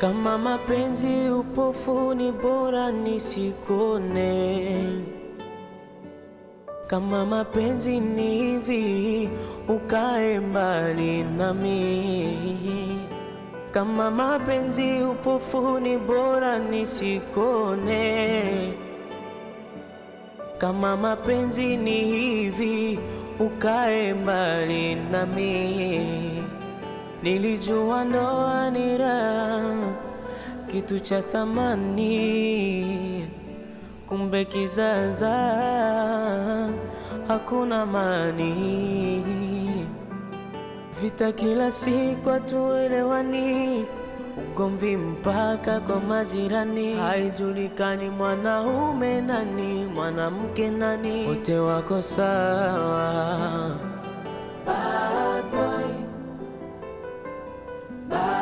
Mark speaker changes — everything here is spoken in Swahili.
Speaker 1: Kama mapenzi upofu ni bora nisikone. Kama mapenzi ni hivi ukae mbali nami. Kama mapenzi upofu ni bora nisikone. Kama mapenzi ni hivi ukae mbali nami. Nilijua ndoa ni raha, kitu cha thamani, kumbe kizaza hakuna amani. Vita kila siku hatuelewani, ugomvi mpaka kwa majirani. Haijulikani mwanaume nani, mwanamke nani, wote wako sawa. Bad boy, bad